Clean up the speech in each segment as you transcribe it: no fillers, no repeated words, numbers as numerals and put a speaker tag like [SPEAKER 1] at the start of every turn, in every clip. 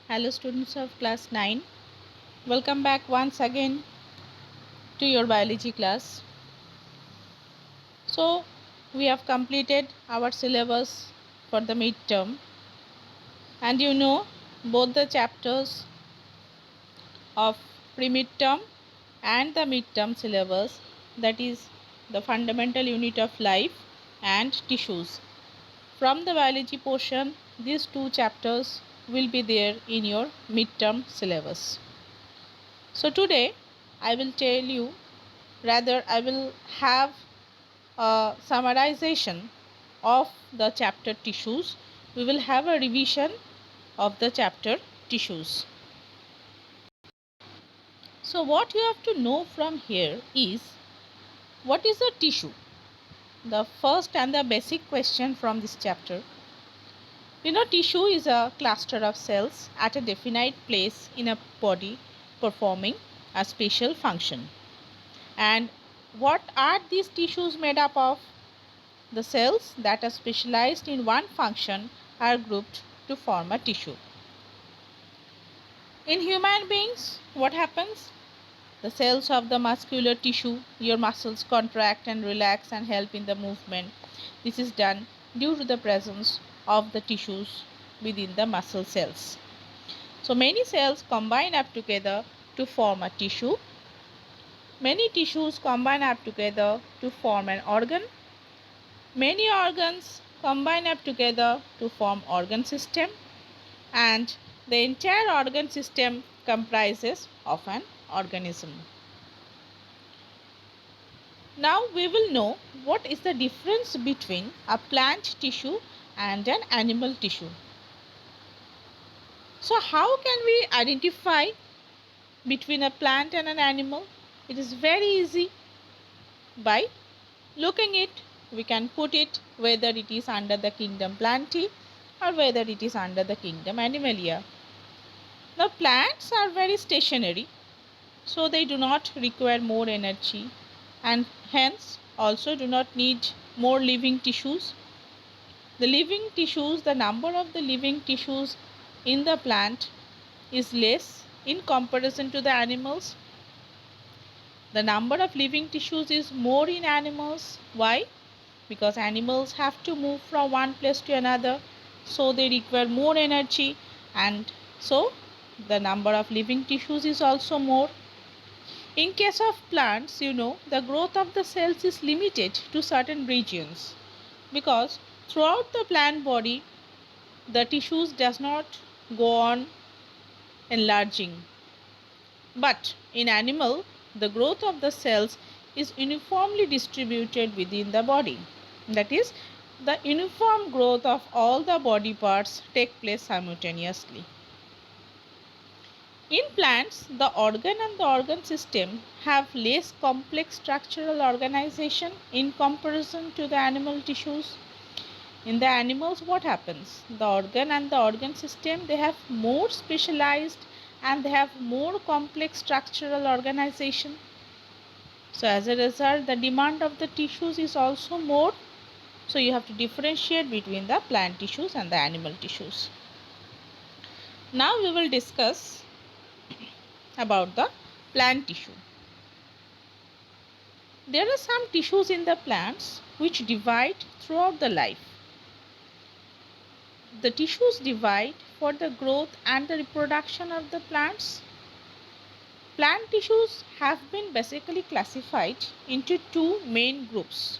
[SPEAKER 1] Hello students of class 9. Welcome back once again to your biology class. So we have completed our syllabus for the midterm, and both the chapters of pre-midterm and the midterm syllabus, that is the fundamental unit of life and tissues. From the biology portion, these two chapters will be there in your midterm syllabus. So today I will tell you, rather I will have a summarization of the chapter tissues. We will have a revision of the chapter tissues. So what you have to know from here is, what is a tissue? The first and the basic question from this chapter. Tissue is a cluster of cells at a definite place in a body performing a special function. And what are these tissues made up of? The cells that are specialized in one function are grouped to form a tissue. In human beings, what happens? The cells of the muscular tissue, your muscles contract and relax and help in the movement. This is done due to the presence of the tissues within the muscle cells. So many cells combine up together to form a tissue. Many tissues combine up together to form an organ. Many organs combine up together to form organ system, and the entire organ system comprises of an organism. Now we will know what is the difference between a plant tissue and an animal tissue. So how can we identify between a plant and an animal? It is very easy. By looking it, we can put it whether it is under the kingdom Plantae or whether it is under the kingdom Animalia. Now plants are very stationary, so they do not require more energy and hence also do not need more living tissues. The number of the living tissues in the plant is less in comparison to the animals. The number of living tissues is more in animals. Why? Because animals have to move from one place to another, so they require more energy, and so the number of living tissues is also more. In case of plants, the growth of the cells is limited to certain regions, because throughout the plant body the tissues does not go on enlarging. But in animal, the growth of the cells is uniformly distributed within the body. That is, the uniform growth of all the body parts take place simultaneously. In plants, the organ and the organ system have less complex structural organization in comparison to the animal tissues. In the animals, what happens? The organ and the organ system, they have more specialized and they have more complex structural organization. So as a result, the demand of the tissues is also more. So you have to differentiate between the plant tissues and the animal tissues. Now we will discuss about the plant tissue. There are some tissues in the plants which divide throughout the life. The tissues divide for the growth and the reproduction of the plants. Plant tissues have been basically classified into two main groups.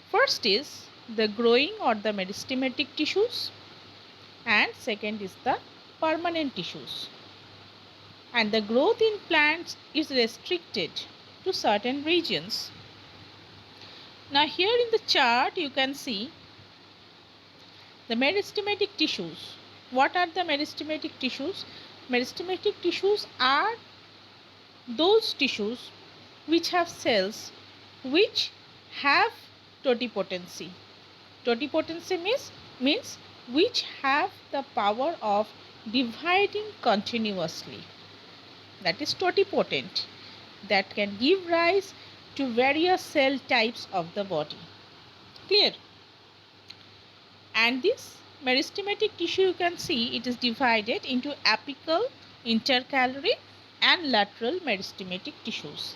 [SPEAKER 1] First is the growing or the meristematic tissues, and second is the permanent tissues. And the growth in plants is restricted to certain regions. Now here in the chart you can see the meristematic tissues. What are the meristematic tissues? Meristematic tissues are those tissues which have cells which have totipotency. Totipotency means which have the power of dividing continuously. That is totipotent. That can give rise to various cell types of the body. Clear? And this meristematic tissue, you can see it is divided into apical, intercalary and lateral meristematic tissues,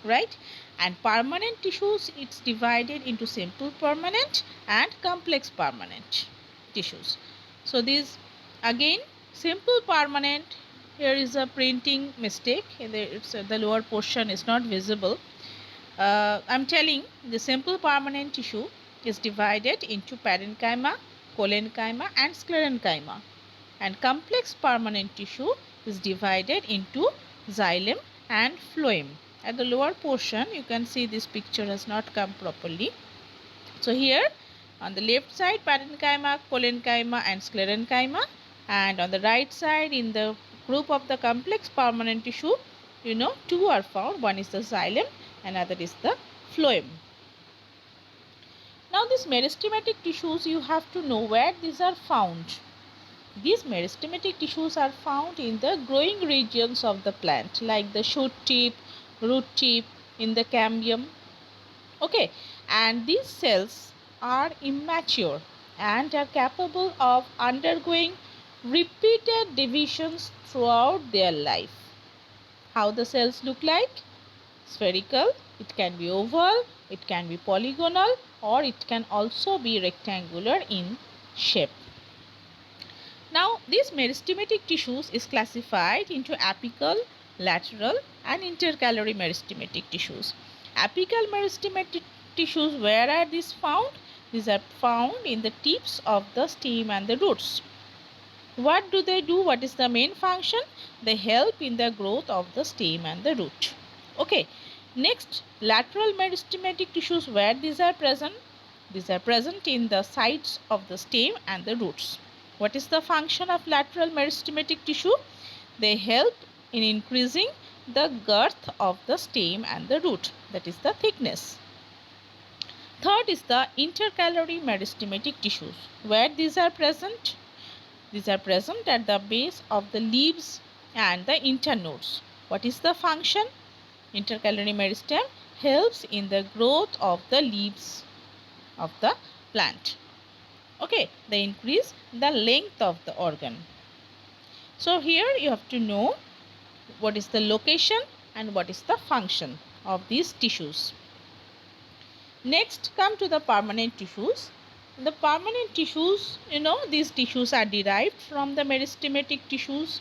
[SPEAKER 1] right? And permanent tissues, it's divided into simple permanent and complex permanent tissues. So these, again, simple permanent, here is a printing mistake, the lower portion is not visible. I'm telling, the simple permanent tissue is divided into parenchyma, collenchyma and sclerenchyma, and complex permanent tissue is divided into xylem and phloem. At the lower portion, you can see this picture has not come properly. So here on the left side, parenchyma, collenchyma and sclerenchyma, and on the right side in the group of the complex permanent tissue, two are found. One is the xylem, another is the phloem. Now these meristematic tissues, you have to know where these are found. These meristematic tissues are found in the growing regions of the plant, like the shoot tip, root tip, in the cambium. Okay, and these cells are immature and are capable of undergoing repeated divisions throughout their life. How the cells look like? Spherical, it can be oval, it can be polygonal, or it can also be rectangular in shape. Now, these meristematic tissues is classified into apical, lateral and intercalary meristematic tissues. Apical meristematic tissues, where are these found? These are found in the tips of the stem and the roots. What do they do? What is the main function? They help in the growth of the stem and the root. Okay. Next, lateral meristematic tissues, where these are present? These are present in the sides of the stem and the roots. What is the function of lateral meristematic tissue? They help in increasing the girth of the stem and the root, that is the thickness. Third is the intercalary meristematic tissues. Where these are present? These are present at the base of the leaves and the internodes. What is the function? Intercalary meristem helps in the growth of the leaves of the plant. Okay, they increase the length of the organ. So here you have to know what is the location and what is the function of these tissues. Next, come to the permanent tissues. The permanent tissues, these tissues are derived from the meristematic tissues.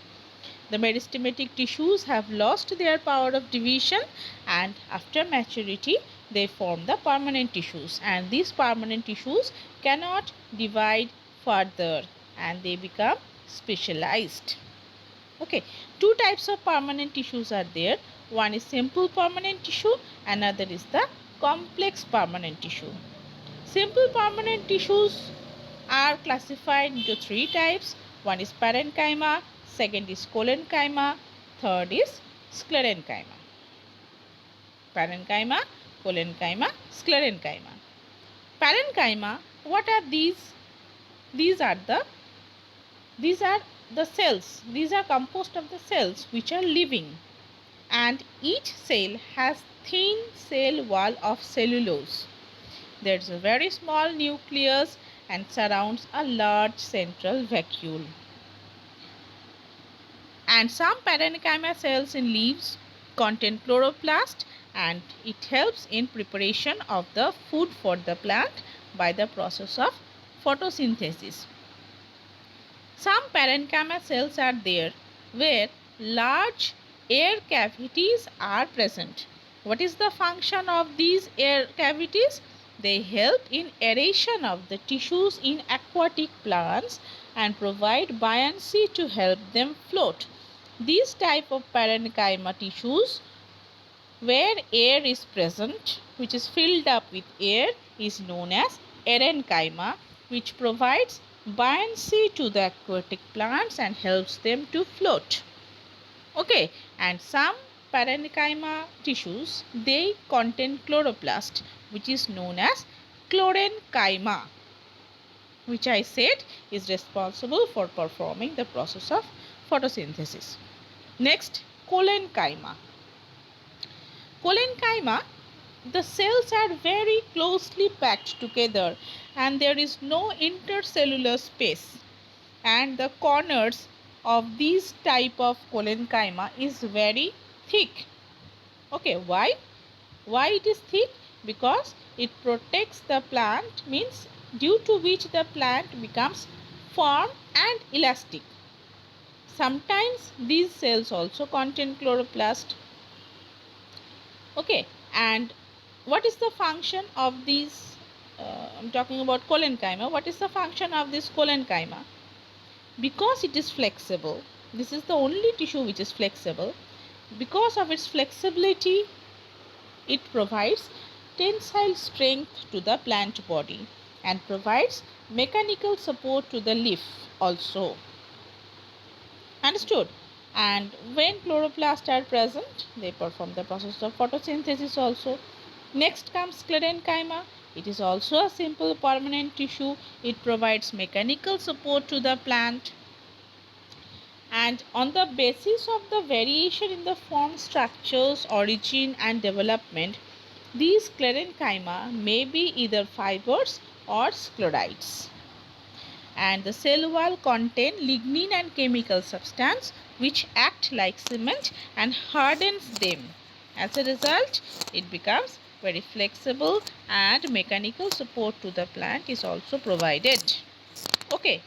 [SPEAKER 1] The meristematic tissues have lost their power of division, and after maturity they form the permanent tissues, and these permanent tissues cannot divide further and they become specialized. Okay, two types of permanent tissues are there. One is simple permanent tissue, another is the complex permanent tissue. Simple permanent tissues are classified into three types. One is parenchyma, second is collenchyma, third is sclerenchyma. Parenchyma, collenchyma, sclerenchyma. Parenchyma, what are these? These are the cells. These are composed of the cells which are living, and each cell has thin cell wall of cellulose. There is a very small nucleus and surrounds a large central vacuole. And some parenchyma cells in leaves contain chloroplast, and it helps in preparation of the food for the plant by the process of photosynthesis. Some parenchyma cells are there where large air cavities are present. What is the function of these air cavities? They help in aeration of the tissues in aquatic plants and provide buoyancy to help them float. These type of parenchyma tissues where air is present, which is filled up with air, is known as aerenchyma, which provides buoyancy to the aquatic plants and helps them to float. Okay, and some parenchyma tissues, they contain chloroplast, which is known as chlorenchyma, which I said is responsible for performing the process of photosynthesis. Next, collenchyma. Collenchyma, the cells are very closely packed together and there is no intercellular space, and the corners of this type of collenchyma is very thick. Okay, why it is thick? Because it protects the plant, means due to which the plant becomes firm and elastic. Sometimes these cells also contain chloroplast. Okay, and what is the function of these? I'm talking about collenchyma. What is the function of this collenchyma? Because it is flexible, this is the only tissue which is flexible. Because of its flexibility, it provides tensile strength to the plant body and provides mechanical support to the leaf also. Understood? And when chloroplasts are present, they perform the process of photosynthesis also. Next comes sclerenchyma. It is also a simple permanent tissue. It provides mechanical support to the plant. And on the basis of the variation in the form, structures, origin and development, these sclerenchyma may be either fibers or sclerites. And the cell wall contain lignin and chemical substance which act like cement and hardens them. As a result, it becomes very flexible and mechanical support to the plant is also provided. Okay.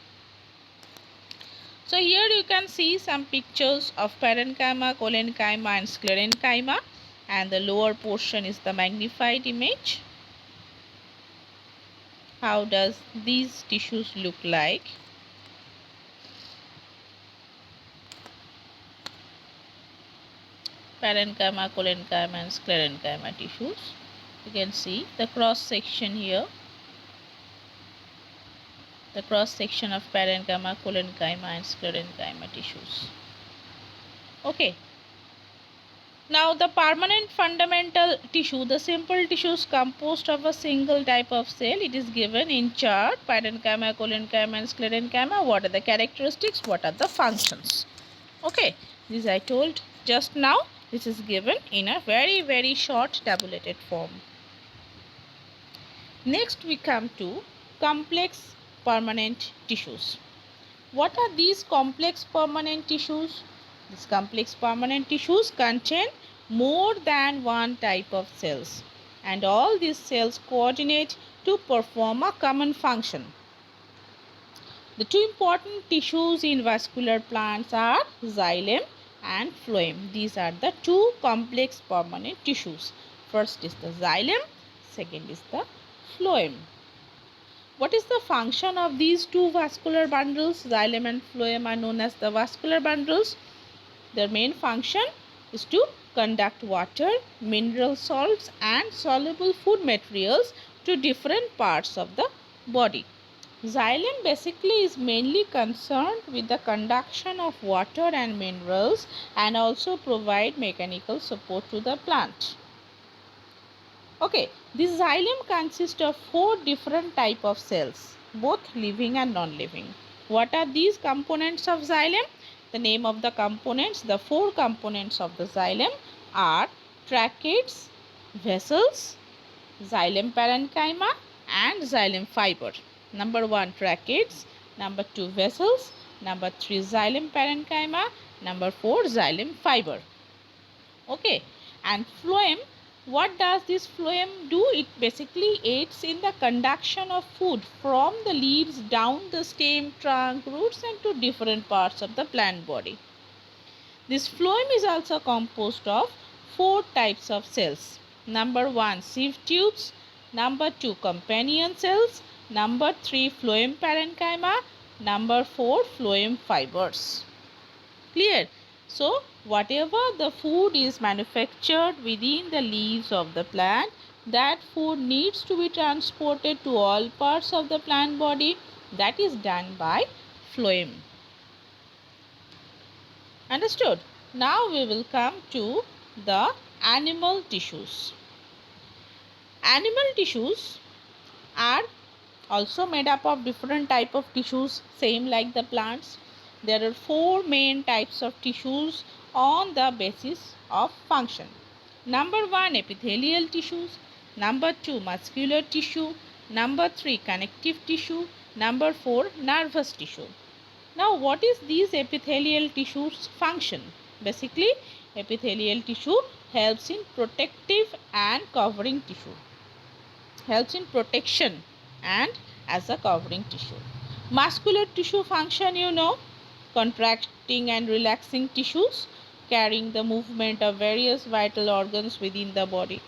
[SPEAKER 1] So here you can see some pictures of parenchyma, collenchyma and sclerenchyma, and the lower portion is the magnified image. How does these tissues look like? Parenchyma, collenchyma and sclerenchyma tissues. You can see the cross section here. The cross section of parenchyma, collenchyma and sclerenchyma tissues. Okay. Now the permanent fundamental tissue, the simple tissue is composed of a single type of cell. It is given in chart, parenchyma, collenchyma and sclerenchyma. What are the characteristics? What are the functions? Okay, this I told just now. This is given in a very short tabulated form. Next we come to complex permanent tissues. What are these complex permanent tissues? These complex permanent tissues contain more than one type of cells, and all these cells coordinate to perform a common function. The two important tissues in vascular plants are xylem and phloem. These are the two complex permanent tissues. First is the xylem, second is the phloem. What is the function of these two vascular bundles? Xylem and phloem are known as the vascular bundles. Their main function is to conduct water, mineral salts and soluble food materials to different parts of the body. Xylem basically is mainly concerned with the conduction of water and minerals and also provide mechanical support to the plant. Okay, this xylem consists of 4 different type of cells, both living and non-living. What are these components of xylem? The name of the components, the 4 components of the xylem are tracheids, vessels, xylem parenchyma and xylem fiber. Number 1 tracheids, number 2 vessels, number 3 xylem parenchyma, number 4 xylem fiber. Okay, and phloem, what does this phloem do? It basically aids in the conduction of food from the leaves down the stem, trunk, roots and to different parts of the plant body. This phloem is also composed of 4 types of cells. Number 1 sieve tubes, number 2 companion cells, number 3 phloem parenchyma, number 4 phloem fibers. Clear? So, whatever the food is manufactured within the leaves of the plant, that food needs to be transported to all parts of the plant body. That is done by phloem. Understood? Now we will come to the animal tissues. Animal tissues are also made up of different type of tissues, same like the plants. There are 4 main types of tissues on the basis of function. Number 1 epithelial tissues, number 2 muscular tissue, Number 3, connective tissue. Number 4, nervous tissue. Now, what is these epithelial tissues function? Basically, epithelial tissue helps in protective and covering tissue. Helps in protection and as a covering tissue. Muscular tissue function, you know, contracting and relaxing tissues, carrying the movement of various vital organs within the body.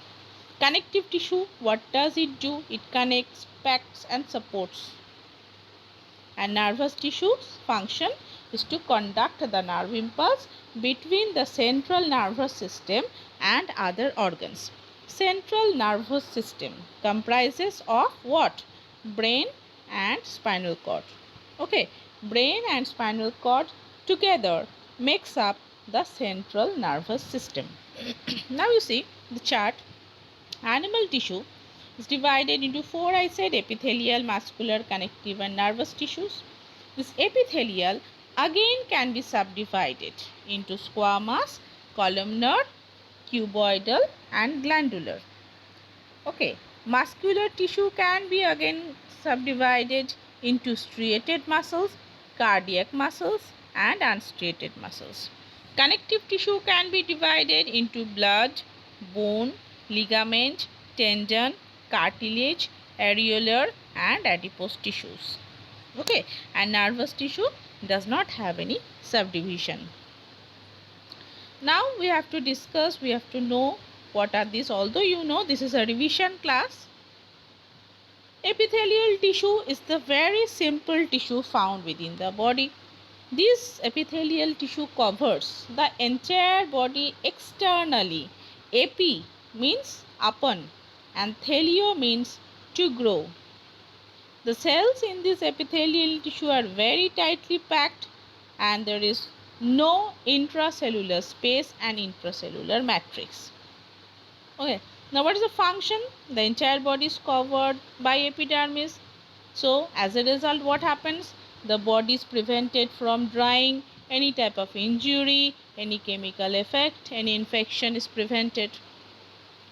[SPEAKER 1] Connective tissue, what does it do? It connects, packs and supports. And nervous tissue's function is to conduct the nerve impulse between the central nervous system and other organs. Central nervous system comprises of what? Brain and spinal cord. Okay, brain and spinal cord together makes up the central nervous system. Now you see the chart. Animal tissue is divided into four, I said, epithelial, muscular, connective and nervous tissues. This epithelial again can be subdivided into squamous, columnar, cuboidal and glandular. Okay, muscular tissue can be again subdivided into striated muscles, cardiac muscles and unstriated muscles. Connective tissue can be divided into blood, bone, ligament, tendon, cartilage, areolar and adipose tissues. Okay, and nervous tissue does not have any subdivision. Now we have to discuss, we have to know what are these. Although you know this is a revision class, epithelial tissue is the very simple tissue found within the body. This epithelial tissue covers the entire body externally. Epi means upon and thelio means to grow. The cells in this epithelial tissue are very tightly packed and there is no intracellular space and intracellular matrix. Okay, now what is the function? The entire body is covered by epidermis. So as a result, what happens? The body is prevented from drying, any type of injury, any chemical effect, any infection is prevented.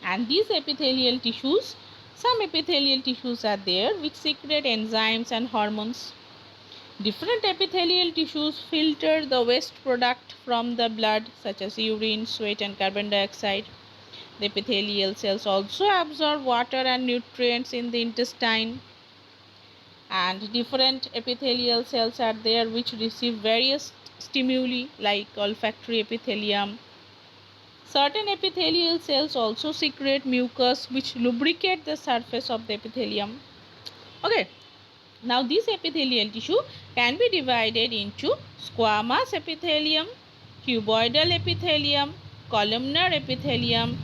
[SPEAKER 1] And these epithelial tissues, some epithelial tissues are there which secrete enzymes and hormones. Different epithelial tissues filter the waste product from the blood such as urine, sweat and carbon dioxide. The epithelial cells also absorb water and nutrients in the intestine. And different epithelial cells are there which receive various stimuli like olfactory epithelium. Certain epithelial cells also secrete mucus which lubricate the surface of the epithelium. Okay, now this epithelial tissue can be divided into squamous epithelium, cuboidal epithelium, columnar epithelium,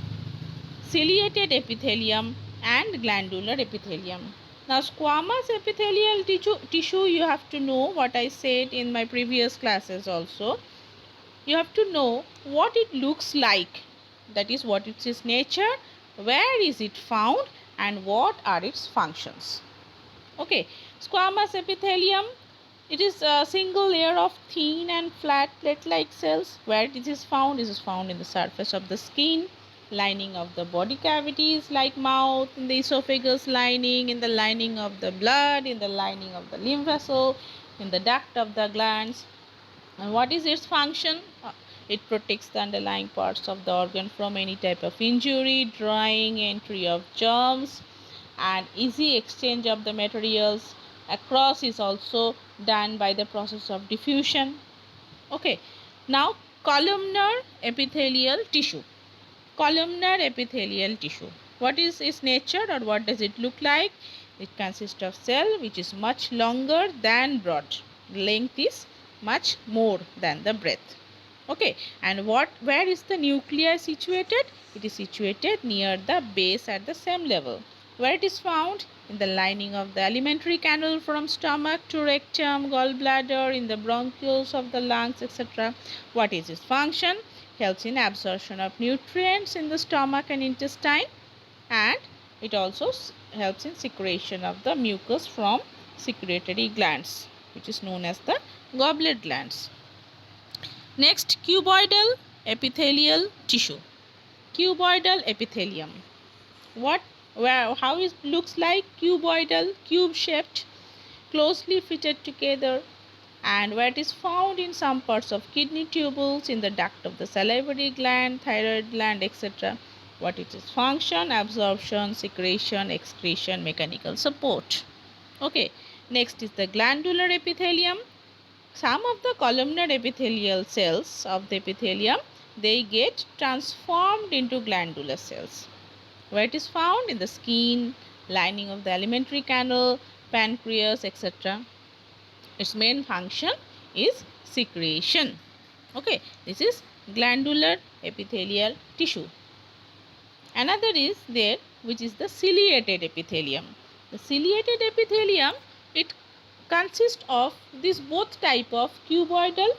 [SPEAKER 1] ciliated epithelium and glandular epithelium. Now squamous epithelial tissue you have to know what I said in my previous classes also. You have to know what it looks like, that is what is its nature, where is it found and what are its functions. Okay, squamous epithelium, it is a single layer of thin and flat plate-like cells. Where it is found? It is found in the surface of the skin, lining of the body cavities like mouth, in the esophagus lining, in the lining of the blood, in the lining of the lymph vessel, in the duct of the glands. And what is its function? It protects the underlying parts of the organ from any type of injury, drying, entry of germs, and easy exchange of the materials across is also done by the process of diffusion. Okay, now columnar epithelial tissue. Columnar epithelial tissue. What is its nature or what does it look like? It consists of cell which is much longer than broad. The length is much more than the breadth. Okay, and where is the nuclei situated? It is situated near the base at the same level. Where it is found? In the lining of the alimentary canal from stomach to rectum, gallbladder, in the bronchioles of the lungs, etc. What is its function? Helps in absorption of nutrients in the stomach and intestine, and it also helps in secretion of the mucus from secretory glands, which is known as the goblet glands. Next, cuboidal epithelial tissue. Cuboidal epithelium. What where how it looks like cuboidal, cube shaped, closely fitted together, and where it is found in some parts of kidney tubules, in the duct of the salivary gland, thyroid gland, etc. What it is function, absorption, secretion, excretion, mechanical support. Okay, next is the glandular epithelium. Some of the columnar epithelial cells of the epithelium, they get transformed into glandular cells, where it is found in the skin, lining of the alimentary canal, pancreas, etc. Its main function is secretion. Okay, this is glandular epithelial tissue. Another is there, which is the ciliated epithelium. The ciliated epithelium, it consists of these both type of cuboidal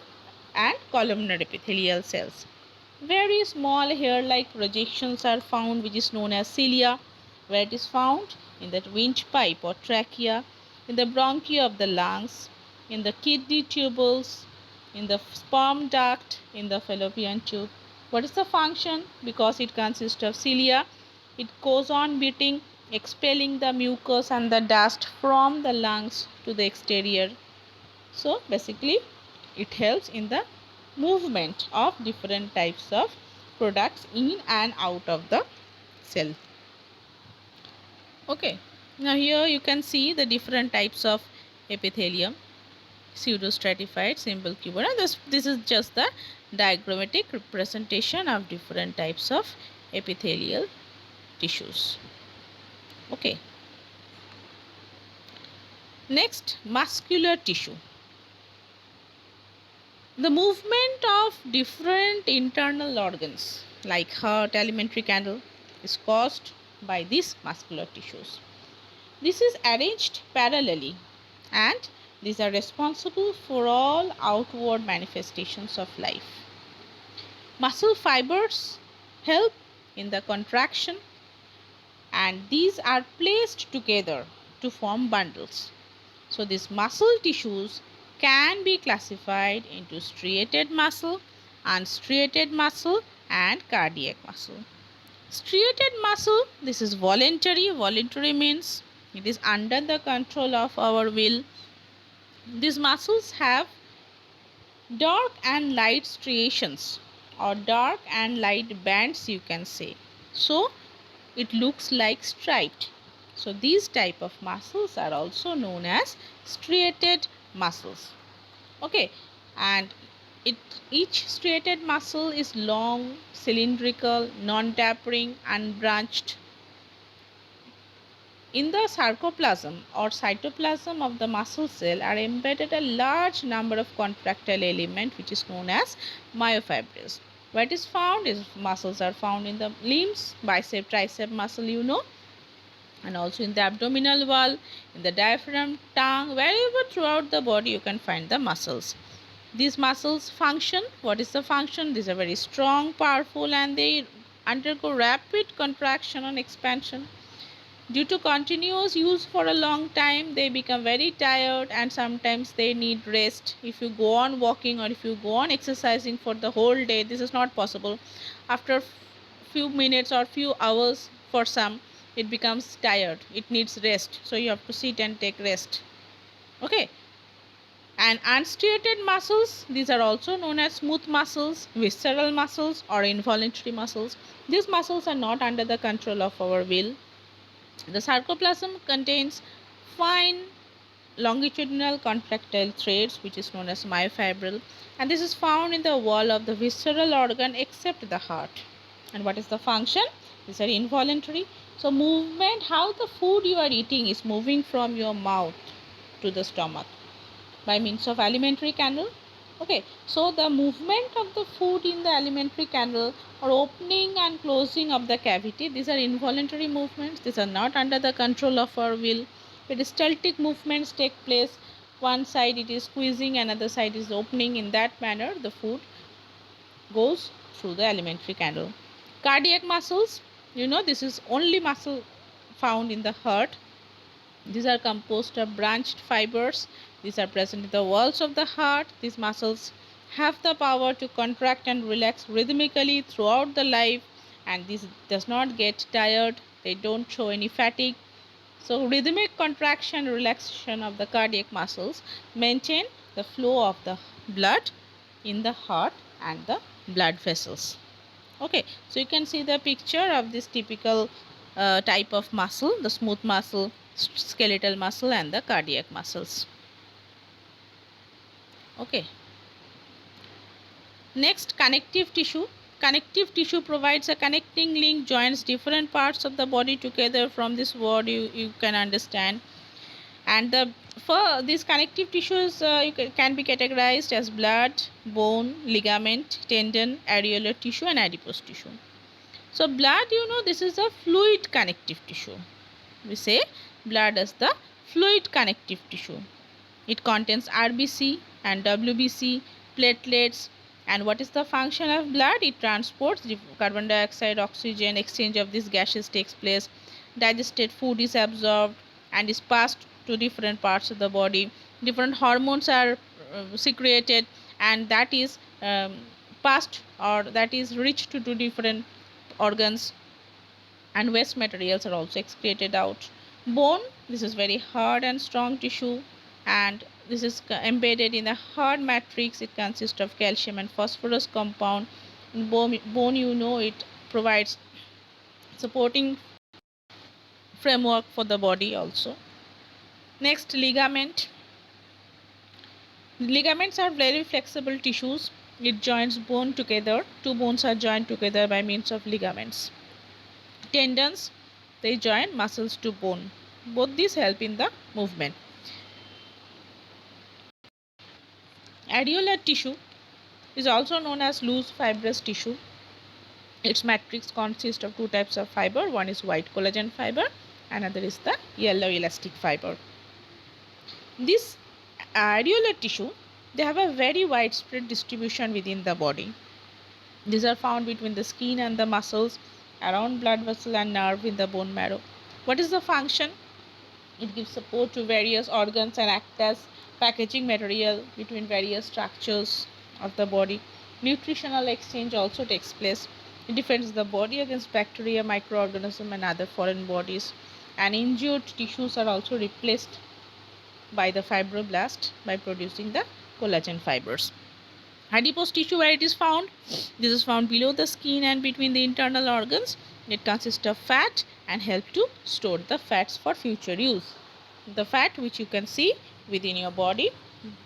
[SPEAKER 1] and columnar epithelial cells. Very small hair-like projections are found, which is known as cilia, where it is found in the windpipe or trachea, in the bronchi of the lungs, in the kidney tubules, in the sperm duct, in the fallopian tube. What is the function? Because it consists of cilia, it goes on beating, expelling the mucus and the dust from the lungs to the exterior. So basically it helps in the movement of different types of products in and out of the cell. Okay, now here you can see the different types of epithelium: pseudostratified, simple cuboid, and this is just the diagrammatic representation of different types of epithelial tissues. Okay, next, muscular tissue. The movement of different internal organs like heart, alimentary canal is caused by these muscular tissues. This is arranged parallelly, and these are responsible for all outward manifestations of life. Muscle fibers help in the contraction, and these are placed together to form bundles. So these muscle tissues can be classified into striated muscle, unstriated muscle, and cardiac muscle. Striated muscle, this is voluntary. Voluntary means it is under the control of our will. These muscles have dark and light striations, or dark and light bands, you can say. So it looks like striped. So these type of muscles are also known as striated muscles. Okay, and each striated muscle is long, cylindrical, non-tapering, unbranched. In the sarcoplasm or cytoplasm of the muscle cell are embedded a large number of contractile elements, which is known as myofibrils. Where it is found is muscles are found in the limbs, bicep, tricep muscle, and also in the abdominal wall, in the diaphragm, tongue, wherever throughout the body you can find the muscles. These muscles function. What is the function? These are very strong, powerful, and they undergo rapid contraction and expansion. Due to continuous use for a long time, they become very tired, and sometimes they need rest. If you go on walking or if you go on exercising for the whole day, this is not possible. After few minutes or few hours, for some, it becomes tired. It needs rest. So you have to sit and take rest. Okay. And unstriated muscles, these are also known as smooth muscles, visceral muscles, or involuntary muscles. These muscles are not under the control of our will. The sarcoplasm contains fine longitudinal contractile threads, which is known as myofibril, and this is found in the wall of the visceral organ except the heart. And what is the function? These are involuntary. So movement, how the food you are eating is moving from your mouth to the stomach by means of alimentary canal. Okay, so the movement of the food in the alimentary canal, or opening and closing of the cavity, these are involuntary movements. These are not under the control of our will. Peristaltic movements take place. One side it is squeezing, another side is opening. In that manner the food goes through the alimentary canal. Cardiac muscles, this is only muscle found in the heart. These are composed of branched fibers. These are present in the walls of the heart. These muscles have the power to contract and relax rhythmically throughout the life, and this does not get tired. they don't show any fatigue. So rhythmic contraction, relaxation of the cardiac muscles maintain the flow of the blood in the heart and the blood vessels. Okay, so you can see the picture of this typical type of muscle, the smooth muscle, skeletal muscle and the cardiac muscles. Okay. Next, connective tissue. Connective tissue provides a connecting link, joins different parts of the body together. From this word you can understand. And for these connective tissues can be categorized as blood, bone, ligament, tendon, areolar tissue and adipose tissue. So blood, this is a fluid connective tissue. We say blood is the fluid connective tissue. It contains RBC and WBC, platelets. And what is the function of blood? It transports carbon dioxide, oxygen, exchange of these gases takes place, digested food is absorbed and is passed to different parts of the body. Different hormones are secreted and that is passed, or that is reached to different organs, and waste materials are also excreted out. Bone, this is very hard and strong tissue, and this is embedded in the hard matrix. It consists of calcium and phosphorus compound. Bone, it provides supporting framework for the body also. Next, ligament. Ligaments are very flexible tissues. It joins bone together. Two bones are joined together by means of ligaments. Tendons, they join muscles to bone. Both these help in the movement. Areolar tissue is also known as loose fibrous tissue. Its matrix consists of two types of fiber. One is white collagen fiber, another is the yellow elastic fiber. This areolar tissue, they have a very widespread distribution within the body. These are found between the skin and the muscles, around blood vessel and nerve in the bone marrow. What is the function? It gives support to various organs and acts as packaging material between various structures of the body. Nutritional exchange also takes place. It defends the body against bacteria, microorganisms and other foreign bodies. And injured tissues are also replaced by the fibroblast by producing the collagen fibers. Adipose tissue, where it is found? This is found below the skin and between the internal organs. It consists of fat and help to store the fats for future use. The fat which you can see within your body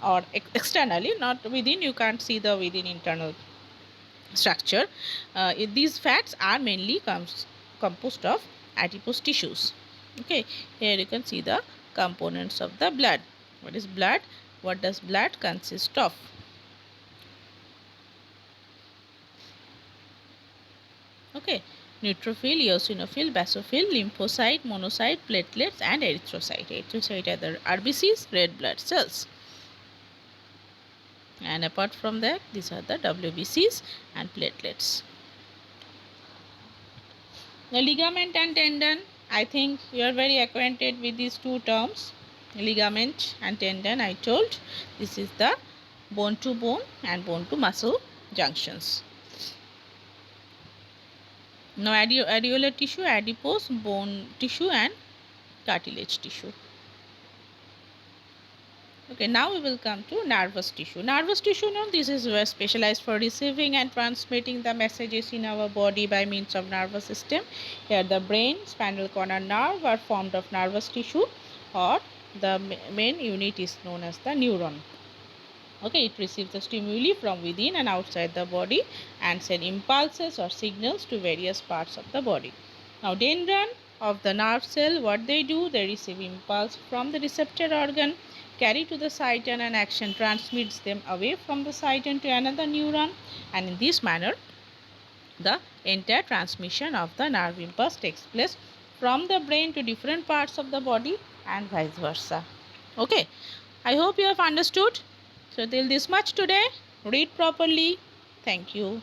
[SPEAKER 1] or externally, not within, you can't see the within internal structure. These fats are mainly composed of adipose tissues. Okay, here you can see the components of the blood. What is blood? What does blood consist of? Okay, neutrophil, eosinophil, basophil, lymphocyte, monocyte, platelets and erythrocyte. Erythrocyte are the RBCs, red blood cells. And apart from that, these are the WBCs and platelets. The ligament and tendon, I think you are very acquainted with these two terms. Ligament and tendon, I told, this is the bone to bone and bone to muscle junctions. Now areolar tissue, adipose, bone tissue and cartilage tissue. Okay, now we will come to nervous tissue. Nervous tissue, this is specialized for receiving and transmitting the messages in our body by means of nervous system. Here the brain, spinal cord and nerve are formed of nervous tissue, or the main unit is known as the neuron. Okay, it receives the stimuli from within and outside the body and send impulses or signals to various parts of the body. Now, dendron of the nerve cell, what they do? They receive impulse from the receptor organ, carry to the cyton, and action transmits them away from the cyton to another neuron, and in this manner, the entire transmission of the nerve impulse takes place from the brain to different parts of the body and vice versa. Okay, I hope you have understood. So till this much today. Read properly. Thank you.